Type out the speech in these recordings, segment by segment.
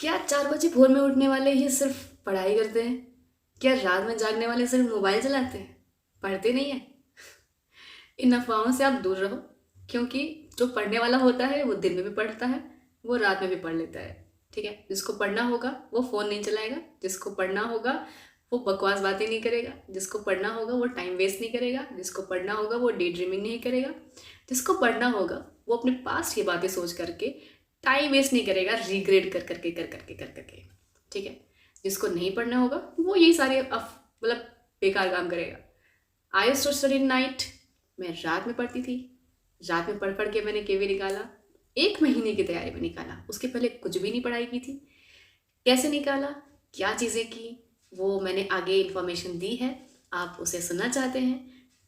क्या 4 बजे भोर में उठने वाले ही सिर्फ पढ़ाई करते हैं? क्या रात में जागने वाले सिर्फ मोबाइल चलाते हैं? पढ़ते नहीं हैं? इन अफ़वाहों से आप दूर रहो, क्योंकि जो पढ़ने वाला होता है वो दिन में भी पढ़ता है, वो रात में भी पढ़ लेता है, ठीक है? जिसको पढ़ना होगा वो फ़ोन नहीं चलाएगा, जिसको पढ़ना होगा वो बकवास बातें नहीं करेगा, जिसको पढ़ना होगा वो टाइम वेस्ट नहीं करेगा, जिसको पढ़ना होगा वो डे ड्रीमिंग नहीं करेगा, जिसको पढ़ना होगा वो अपने पास्ट की बातें सोच करके टाइम वेस्ट नहीं करेगा, रिग्रेट कर करके, ठीक है? जिसको नहीं पढ़ना होगा वो यही सारे मतलब बेकार काम करेगा। I used to study in night. मैं रात में पढ़ती थी। रात में पढ़ के मैंने केवी निकाला। 1 महीने की तैयारी में निकाला। उसके पहले कुछ भी नहीं पढ़ाई की थी। कैसे निकाला, क्या चीज़ें की, वो मैंने आगे इन्फॉर्मेशन दी है। आप उसे सुनना चाहते हैं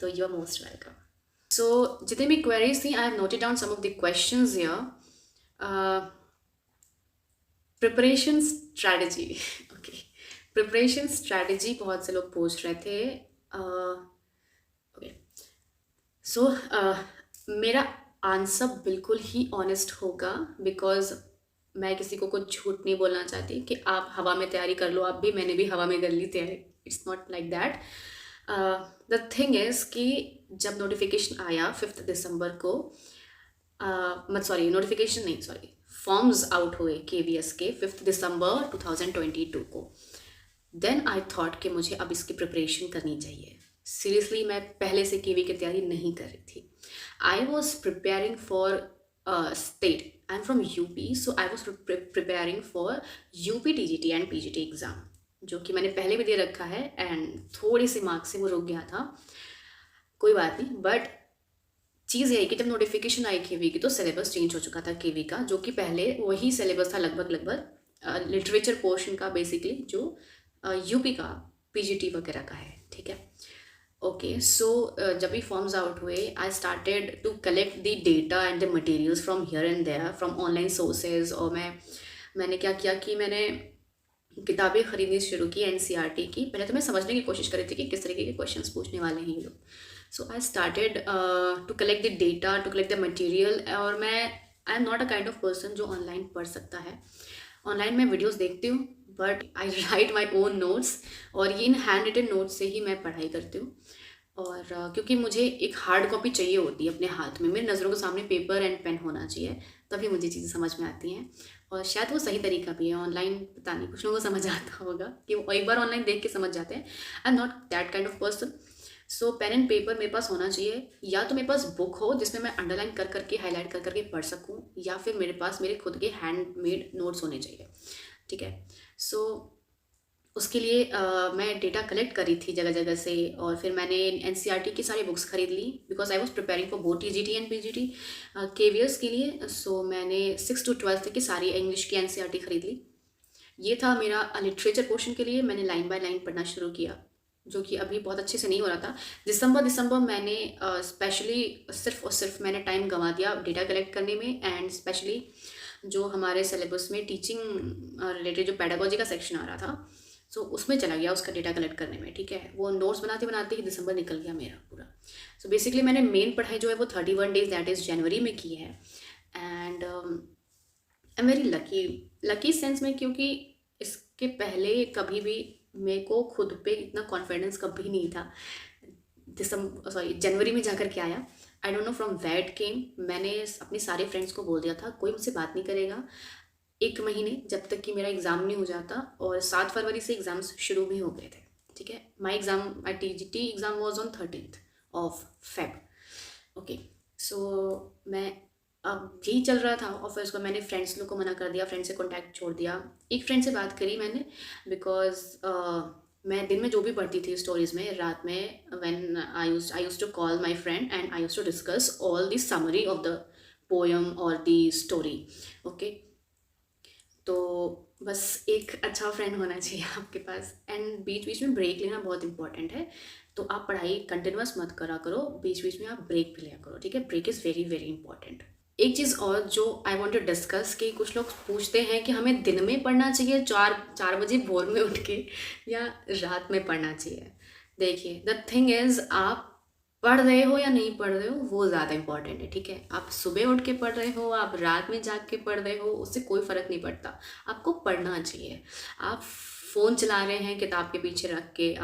तो you are most welcome. So जितनी भी क्वेरीज थी, I have noted down some of the questions here. Preparation strategy. Okay, preparation strategy बहुत से लोग पूछ रहे थे। ओके, सो मेरा आंसर बिल्कुल ही ऑनेस्ट होगा, बिकॉज मैं किसी को कुछ झूठ नहीं बोलना चाहती कि आप हवा में तैयारी कर लो। आप भी, मैंने भी हवा में कर ली तैयारी। It's not like that. The thing is कि जब नोटिफिकेशन आया 5 दिसंबर को, मत सॉरी नोटिफिकेशन नहीं, सॉरी फॉर्म्स आउट हुए केवीएस के 5 दिसंबर 2022 को, देन आई थॉट कि मुझे अब इसकी प्रिपरेशन करनी चाहिए। सीरियसली मैं पहले से केवी की तैयारी नहीं कर रही थी। आई was preparing for state. I am from UP, so I was preparing for UP TGT and PGT exam, जो कि मैंने पहले भी दे रखा है एंड थोड़ी सी मार्क्स से वो रुक गया था। कोई बात नहीं, बट चीज़ यही कि जब नोटिफिकेशन आई केवी की तो सिलेबस चेंज हो चुका था केवी का, जो कि पहले वही सिलेबस था लगभग लिटरेचर पोर्शन का, बेसिकली जो यूपी का पीजीटी वगैरह का है, ठीक है? ओके, सो जब भी फॉर्म्स आउट हुए, I started to collect the data and the materials from here and there, from online sources. और मैंने क्या किया कि मैंने किताबें खरीदनी शुरू की एनसीईआरटी की। पहले तो मैं समझने की कोशिश कर रही थी कि किस तरीके के क्वेश्चंस पूछने वाले हैं ये लोग। So I started to collect the data, to collect the material. और I am not a kind of person जो ऑनलाइन पढ़ सकता है। ऑनलाइन मैं वीडियोस देखती हूँ, but I write my own notes, और ये इन हैंड रिटन नोट्स से ही मैं पढ़ाई करती हूँ। और क्योंकि मुझे एक हार्ड कॉपी चाहिए होती है अपने हाथ में, मेरी नज़रों के सामने पेपर एंड पेन होना चाहिए, तभी मुझे चीज़ें समझ में आती हैं। और शायद वो सही तरीका भी है। ऑनलाइन पता नहीं, कुछ लोगों को समझ आता होगा कि वो एक बार ऑनलाइन देख के समझ जाते हैं। I am not that kind of person. So pen and paper मेरे पास होना चाहिए, या तो मेरे पास बुक हो जिसमें मैं अंडरलाइन कर करके, हाईलाइट कर करके पढ़ सकूँ, या फिर मेरे पास मेरे खुद के हैंडमेड नोट्स होने चाहिए, ठीक है? सो उसके लिए मैं डेटा कलेक्ट करी थी जगह जगह से, और फिर मैंने एनसीईआरटी की सारी बुक्स खरीद ली, because I was preparing for both TGT and PGT KVS के लिए। सो मैंने 6 to 12 तक की सारी इंग्लिश की एनसीईआरटी खरीद ली। ये था मेरा लिटरेचर पोर्शन के लिए। मैंने लाइन बाय लाइन पढ़ना शुरू किया, जो कि अभी बहुत अच्छे से नहीं हो रहा था। दिसंबर मैंने स्पेशली सिर्फ और सिर्फ मैंने टाइम गंवा दिया डेटा कलेक्ट करने में, एंड स्पेशली जो हमारे सिलेबस में टीचिंग रिलेटेड जो पेडागोजी का सेक्शन आ रहा था, सो उसमें चला गया उसका डेटा कलेक्ट करने में, ठीक है? वो नोट्स बनाते बनाते ही दिसंबर निकल गया मेरा पूरा। सो बेसिकली मैंने मेन पढ़ाई जो है वो 31 डेज, दैट इज़ जनवरी में की है। And I am very lucky sense में, क्योंकि इसके पहले कभी भी मेरे को खुद पे इतना कॉन्फिडेंस कभी नहीं था। जनवरी में जाकर के आया। I don't know from where came. मैंने अपने सारे फ्रेंड्स को बोल दिया था कोई मुझसे बात नहीं करेगा 1 महीने, जब तक कि मेरा एग्ज़ाम नहीं हो जाता। और 7 फरवरी से एग्ज़ाम्स शुरू भी हो गए थे, ठीक है? My TGT exam was on 13th of Feb। Okay, so मैं अब यही चल रहा था। और फिर उसको मैंने फ्रेंड्स लोग को मना कर दिया, फ्रेंड से कॉन्टैक्ट छोड़ दिया। एक फ्रेंड से बात करी मैंने, बिकॉज मैं दिन में जो भी पढ़ती थी स्टोरीज में, रात में when I used to call my friend and I used to discuss all the summary of the poem और द स्टोरी। ओके, तो बस एक अच्छा फ्रेंड होना चाहिए आपके पास, एंड बीच बीच में ब्रेक लेना बहुत इंपॉर्टेंट है। तो आप पढ़ाई कंटिन्यूस मत करा करो, बीच बीच में आप ब्रेक भी लिया करो, ठीक है? Break is very very important. एक चीज़ और जो आई वांट टू डिस्कस, कि कुछ लोग पूछते हैं कि हमें दिन में पढ़ना चाहिए 4 बजे भोर में उठ के, या रात में पढ़ना चाहिए। देखिए, द थिंग इज़, आप पढ़ रहे हो या नहीं पढ़ रहे हो वो ज़्यादा इंपॉर्टेंट है, ठीक है। आप सुबह उठ के पढ़ रहे हो, आप रात में जाग के पढ़ रहे हो, उससे कोई फ़र्क नहीं पड़ता। आपको पढ़ना चाहिए। आप फ़ोन चला रहे हैं किताब के पीछे रख के,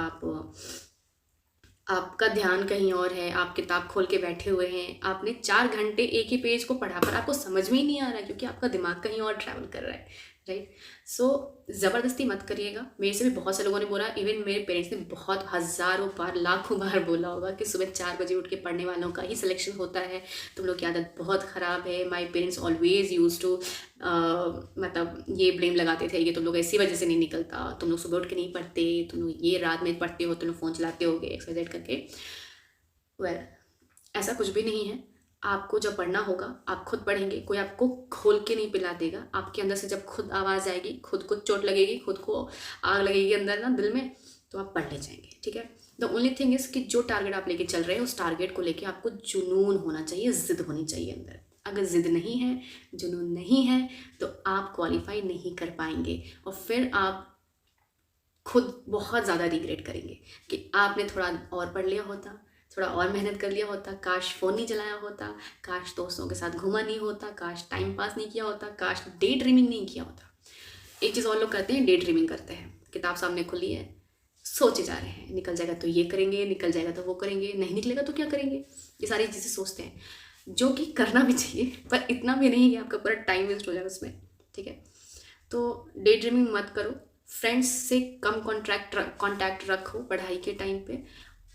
आपका ध्यान कहीं और है, आप किताब खोल के बैठे हुए हैं, आपने 4 घंटे एक ही पेज को पढ़ा पर आपको समझ में ही नहीं आ रहा है क्योंकि आपका दिमाग कहीं और ट्रैवल कर रहा है, राइट। सो ज़बरदस्ती मत करिएगा। मेरे से भी बहुत से लोगों ने बोला, इवन मेरे पेरेंट्स ने बहुत हज़ारों बार, लाखों बार बोला होगा कि सुबह 4 बजे उठ के पढ़ने वालों का ही सिलेक्शन होता है, तुम लोग की आदत बहुत ख़राब है। My parents always use to मतलब ये ब्लेम लगाते थे, ये तुम लोग इसी वजह से नहीं निकलता, तुम लोग सुबह उठ के नहीं पढ़ते, तुम लोग ये रात में पढ़ते हो, तुम लोग फ़ोन चलाते होगे, एक्सरसाइज करके। वेल, ऐसा कुछ भी नहीं है। आपको जब पढ़ना होगा आप खुद पढ़ेंगे, कोई आपको खोल के नहीं पिला देगा। आपके अंदर से जब खुद आवाज़ आएगी, खुद को चोट लगेगी, खुद को आग लगेगी अंदर ना दिल में, तो आप पढ़ ले जाएंगे, ठीक है। द ओनली थिंग इज़ कि जो टारगेट आप लेके चल रहे हैं उस टारगेट को लेके आपको जुनून होना चाहिए, ज़िद होनी चाहिए अंदर। अगर ज़िद नहीं है, जुनून नहीं है, तो आप क्वालिफाई नहीं कर पाएंगे और फिर आप खुद बहुत ज़्यादा रिग्रेट करेंगे कि आपने थोड़ा और पढ़ लिया होता, थोड़ा और मेहनत कर लिया होता, काश फ़ोन नहीं चलाया होता, काश दोस्तों के साथ घूमा नहीं होता, काश टाइम पास नहीं किया होता, काश डे ड्रीमिंग नहीं किया होता। एक चीज़ और लोग करते हैं, डे ड्रीमिंग करते हैं। किताब सामने खुली है, सोचे जा रहे हैं, निकल जाएगा तो ये करेंगे, निकल जाएगा तो वो करेंगे, नहीं निकलेगा तो क्या करेंगे, ये सारी चीज़ें सोचते हैं, जो कि करना भी चाहिए पर इतना भी नहीं कि आपका पूरा टाइम वेस्ट हो जाए उसमें, ठीक है। तो डे ड्रीमिंग मत करो। फ्रेंड्स से कम कांटेक्ट रखो पढ़ाई के टाइम पे।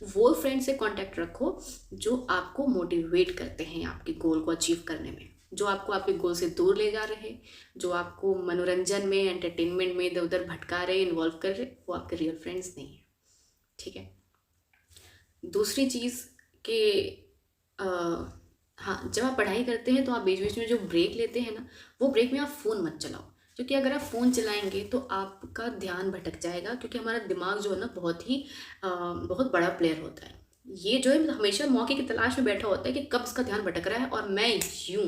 वो फ्रेंड से कांटेक्ट रखो जो आपको मोटिवेट करते हैं आपके गोल को अचीव करने में, जो आपको आपके गोल से दूर ले जा रहे, जो आपको मनोरंजन में, एंटरटेनमेंट में इधर उधर भटका रहे, इन्वॉल्व कर रहे, वो आपके रियल फ्रेंड्स नहीं है, ठीक है। दूसरी चीज़ कि अ, हाँ, जब आप पढ़ाई करते हैं तो आप बीच बीच में जो ब्रेक लेते हैं ना, वो ब्रेक में आप फ़ोन मत चलाओ, क्योंकि अगर आप फ़ोन चलाएंगे तो आपका ध्यान भटक जाएगा, क्योंकि हमारा दिमाग जो है ना बहुत बड़ा प्लेयर होता है। ये जो है हमेशा मौके की तलाश में बैठा होता है कि कब इसका ध्यान भटक रहा है और मैं यूँ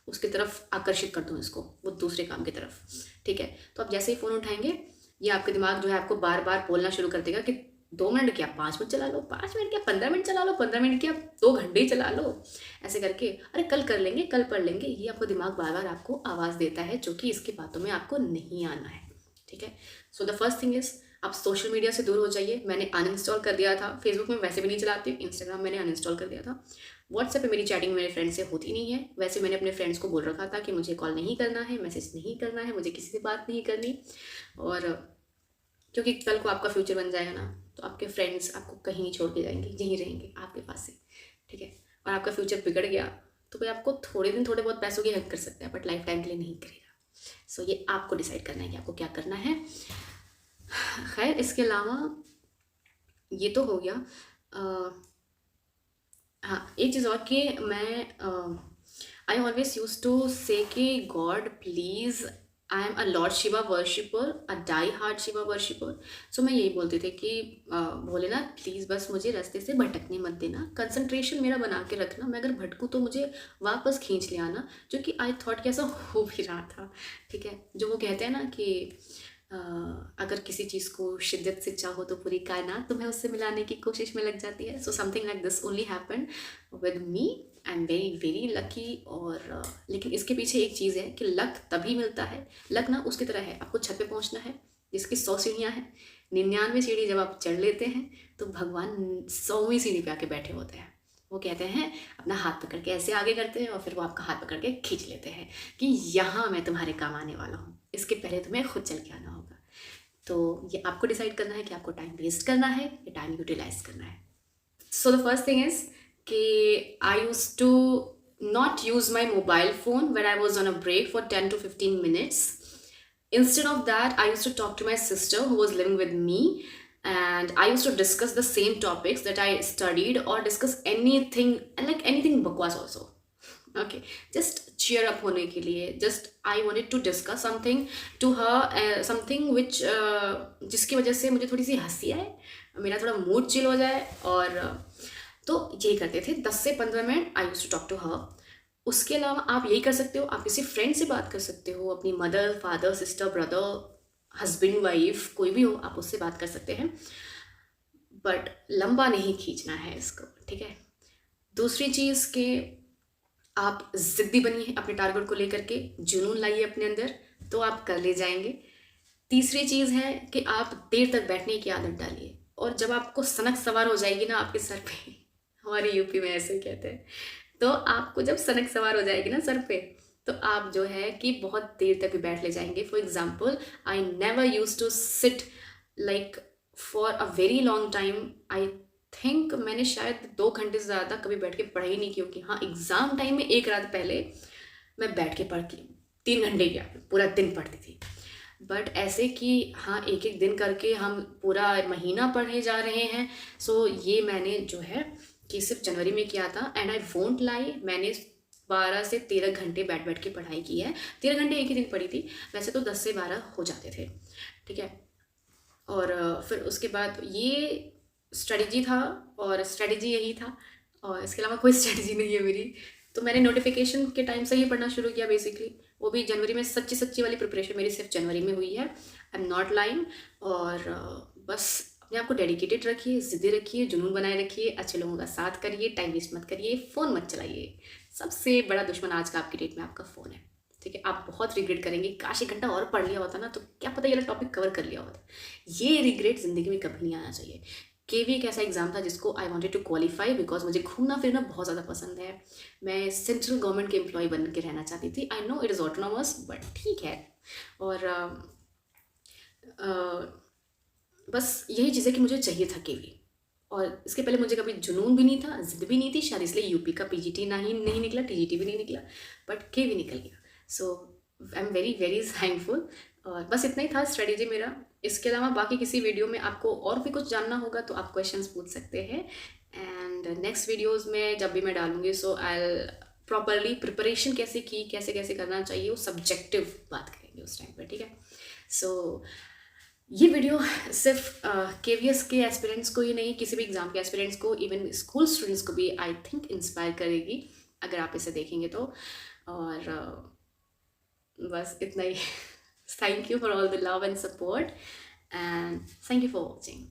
उसकी तरफ आकर्षित कर दूँ इसको, वो दूसरे काम की तरफ, ठीक है। तो आप जैसे ही फ़ोन उठाएंगे, ये आपके दिमाग जो है आपको बार बार बोलना शुरू कर देगा कि 2 मिनट क्या 5 मिनट चला लो, 5 मिनट क्या 15 मिनट चला लो, 15 मिनट क्या 2 घंटे ही चला लो, ऐसे करके अरे कल कर लेंगे, कल पढ़ लेंगे, ये आपको दिमाग बार बार आपको आवाज़ देता है, जो कि इसकी बातों में आपको नहीं आना है, ठीक है। So the first thing is आप सोशल मीडिया से दूर हो जाइए। मैंने अनइंस्टॉल कर दिया था, फेसबुक में वैसे भी नहीं चलाती हूँ, इंस्टाग्राम मैंने अनइंस्टॉल कर दिया था, व्हाट्सएप पे मेरी चैटिंग मेरे फ्रेंड से होती नहीं है। वैसे मैंने अपने फ्रेंड्स को बोल रखा था कि मुझे कॉल नहीं करना है, मैसेज नहीं करना है, मुझे किसी से बात नहीं करनी, और क्योंकि कल को आपका फ्यूचर बन जाएगा ना, तो आपके फ्रेंड्स आपको कहीं नहीं छोड़ के जाएंगे, यहीं रहेंगे आपके पास ही, ठीक है। और आपका फ्यूचर बिगड़ गया तो कोई आपको थोड़े दिन थोड़े बहुत पैसों की हेल्प कर सकता है, बट लाइफ टाइम के लिए नहीं करेगा। सो ये आपको डिसाइड करना है कि आपको क्या करना है। खैर, इसके अलावा ये तो हो गया। हाँ, एक चीज़ और कि मैं I always use to say कि God please, I am a Lord Shiva worshipper, a die hard Shiva worshipper. So मैं यही बोलती थी कि भोलेनाथ प्लीज़ बस मुझे रास्ते से भटकने मत देना, कंसंट्रेशन मेरा बना के रखना, मैं अगर भटकूँ तो मुझे वापस खींच ले आना, जो कि आई थॉट कि ऐसा हो भी रहा था, ठीक है। जो वो कहते हैं ना कि अ, अगर किसी चीज़ को शिद्दत से चाहो तो पूरी कायनात तुम्हें उससे मिलाने की कोशिश में लग जाती है। So something like this only happen with me. I am very very lucky. और लेकिन इसके पीछे एक चीज़ है कि लक तभी मिलता है, लक ना उसकी तरह है, आपको छत पे पहुंचना है जिसकी 100 सीढ़ियाँ हैं, 99 सीढ़ी जब आप चढ़ लेते हैं तो भगवान 100वीं सीढ़ी पे आके बैठे होते हैं। वो कहते हैं, अपना हाथ पकड़ के ऐसे आगे करते हैं और फिर वो आपका हाथ पकड़ के खींच लेते हैं कि यहाँ मैं तुम्हारे काम आने वाला हूँ, इसके पहले तुम्हें खुद चल के आना होगा। तो ये आपको डिसाइड करना है कि आपको टाइम वेस्ट करना है या टाइम यूटिलाइज करना है। So the first thing is कि I use to not use my mobile phone when I was on a break for 10 to 15 minutes. Instead of that, I used to talk to my sister who was living with me, and I used to discuss the same topics that I studied or discuss anything, and like anything bakwas also. Okay, just cheer up होने के लिए, just I wanted to discuss something to her, something which जिसकी वजह से मुझे थोड़ी सी हंसी आए, मेरा थोड़ा मूड चिल हो जाए, और तो यही करते थे 10 से 15 minute I use to talk to her. उसके अलावा आप यही कर सकते हो, आप किसी फ्रेंड से बात कर सकते हो, अपनी mother, father, sister, brother, husband, wife, कोई भी हो, आप उससे बात कर सकते हैं, बट लंबा नहीं खींचना है इसको, ठीक है। दूसरी चीज़ कि आप ज़िद्दी बनिए अपने टारगेट को लेकर के, जुनून लाइए अपने अंदर, तो आप कर ले जाएँगे। तीसरी चीज़ है कि आप देर तक बैठने की आदत डालिए, और जब आपको सनक सवार हो जाएगी ना आपके सर पे, हमारे यूपी में ऐसे ही कहते हैं, तो आपको जब सनक सवार हो जाएगी ना सर पे, तो आप जो है कि बहुत देर तक भी बैठ ले जाएंगे। For example, I never use to sit like for a very long time. I think मैंने शायद 2 घंटे से ज़्यादा कभी बैठ के पढ़ा ही नहीं, क्योंकि हाँ, एग्ज़ाम टाइम में एक रात पहले मैं बैठ के पढ़ के 3 घंटे क्या पूरा दिन पढ़ती थी। बट ऐसे कि हाँ, एक एक दिन करके हम पूरा महीना पढ़े जा रहे हैं। सो ये मैंने जो है कि सिर्फ जनवरी में किया था, एंड आई वोंट लाई, मैंने 12 से 13 घंटे बैठ बैठ के पढ़ाई की है। 13 घंटे एक ही दिन पढ़ी थी, वैसे तो 10 से 12 हो जाते थे, ठीक है। और फिर उसके बाद ये स्ट्रेटजी था, और स्ट्रेटजी यही था, और इसके अलावा कोई स्ट्रेटजी नहीं है मेरी। तो मैंने नोटिफिकेशन के टाइम से ही पढ़ना शुरू किया बेसिकली, वो भी जनवरी में। सच्ची सच्ची वाली प्रिपरेशन मेरी सिर्फ जनवरी में हुई है, आई एम नॉट लाइंग। और बस अपने आप को डेडिकेटेड रखिए, ज़िद्दी रखिए, जुनून बनाए रखिए, अच्छे लोगों का साथ करिए, टाइम वेस्ट मत करिए, फ़ोन मत चलाइए। सबसे बड़ा दुश्मन आज का आपकी डेट में आपका फ़ोन है, ठीक है। आप बहुत रिग्रेट करेंगे, काश 1 घंटा और पढ़ लिया होता ना, तो क्या पता ये वाला टॉपिक कवर कर लिया होता। ये रिग्रेट ज़िंदगी में कभी नहीं आना चाहिए। केवी एक ऐसा एग्ज़ाम था जिसको I wanted to qualify, because मुझे घूमना फिरना बहुत ज़्यादा पसंद है। मैं सेंट्रल गवर्नमेंट के एम्प्लॉय बन के रहना चाहती थी। I know it is autonomous, but ठीक है। और बस यही चीज़ है कि मुझे चाहिए था केवी। और इसके पहले मुझे कभी जुनून भी नहीं था, ज़िद भी नहीं थी, शायद इसलिए यूपी का पीजीटी ना ही नहीं निकला, टीजीटी भी नहीं निकला, बट केवी निकल गया। So I am very very thankful. और बस इतना ही था स्ट्रेटेजी मेरा। इसके अलावा बाकी किसी वीडियो में आपको और भी कुछ जानना होगा तो आप क्वेश्चंस पूछ सकते हैं, एंड नेक्स्ट वीडियोस में जब भी मैं डालूंगी, सो आई प्रॉपरली प्रिपरेशन कैसे की, कैसे कैसे करना चाहिए, वो सब्जेक्टिव बात करेंगे उस टाइम पर, ठीक है। सो ये वीडियो सिर्फ केवीएस के एस्पिरेंट्स को ही नहीं, किसी भी एग्ज़ाम के एस्पिरेंट्स को, इवन स्कूल स्टूडेंट्स को भी आई थिंक इंस्पायर करेगी अगर आप इसे देखेंगे तो। और बस इतना ही। Thank you for all the love and support, and thank you for watching.